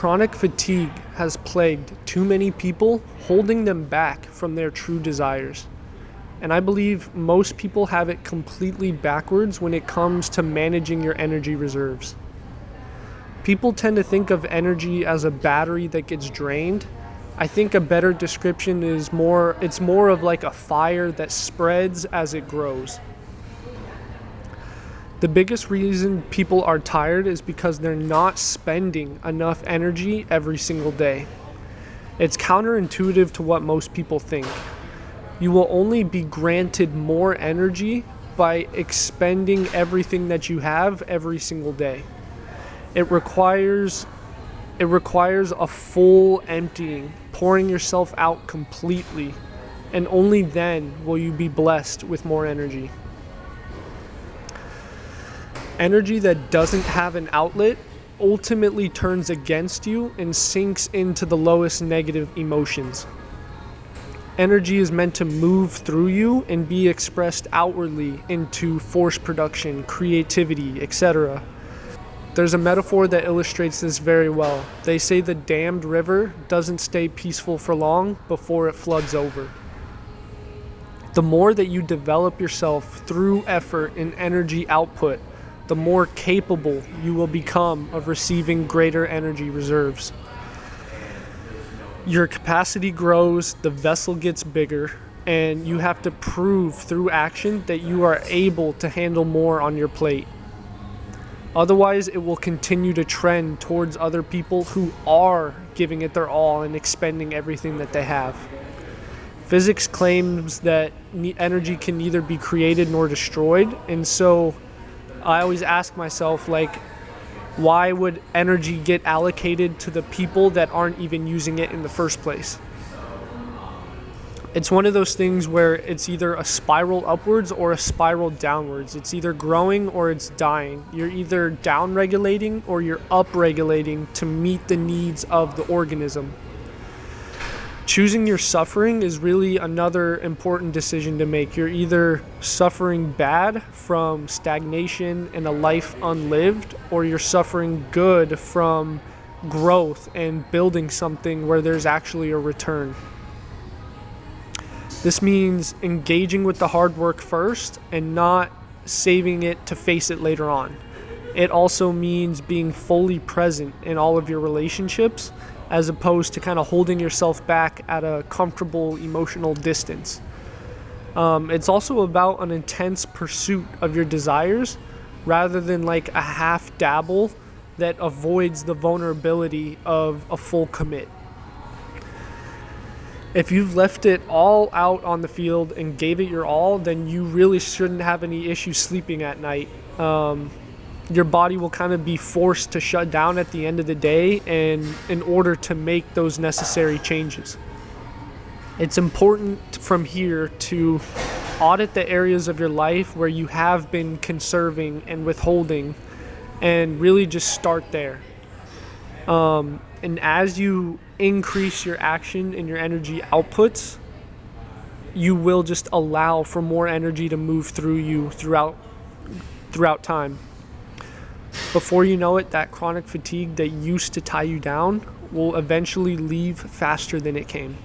Chronic fatigue has plagued too many people, holding them back from their true desires. And I believe most people have it completely backwards when it comes to managing your energy reserves. People tend to think of energy as a battery that gets drained. I think a better description is it's more of like a fire that spreads as it grows. The biggest reason people are tired is because they're not spending enough energy every single day. It's counterintuitive to what most people think. You will only be granted more energy by expending everything that you have every single day. It requires a full emptying, pouring yourself out completely, and only then will you be blessed with more energy. Energy that doesn't have an outlet ultimately turns against you and sinks into the lowest negative emotions. Energy is meant to move through you and be expressed outwardly into force production, creativity, etc. There's a metaphor that illustrates this very well. They say the dammed river doesn't stay peaceful for long before it floods over. The more that you develop yourself through effort and energy output, the more capable you will become of receiving greater energy reserves. Your capacity grows, the vessel gets bigger, and you have to prove through action that you are able to handle more on your plate. Otherwise, it will continue to trend towards other people who are giving it their all and expending everything that they have. Physics claims that energy can neither be created nor destroyed, and so I always ask myself, why would energy get allocated to the people that aren't even using it in the first place? It's one of those things where it's either a spiral upwards or a spiral downwards. It's either growing or it's dying. You're either down-regulating or you're up-regulating to meet the needs of the organism. Choosing your suffering is really another important decision to make. You're either suffering bad from stagnation and a life unlived, or you're suffering good from growth and building something where there's actually a return. This means engaging with the hard work first and not saving it to face it later on. It also means being fully present in all of your relationships, as opposed to kind of holding yourself back at a comfortable emotional distance. It's also about an intense pursuit of your desires rather than like a half dabble that avoids the vulnerability of a full commit. If you've left it all out on the field and gave it your all, then you really shouldn't have any issues sleeping at night. Your body will kind of be forced to shut down at the end of the day and in order to make those necessary changes. It's important from here to audit the areas of your life where you have been conserving and withholding and really just start there. And as you increase your action and your energy outputs, you will just allow for more energy to move through you throughout time. Before you know it, that chronic fatigue that used to tie you down will eventually leave faster than it came.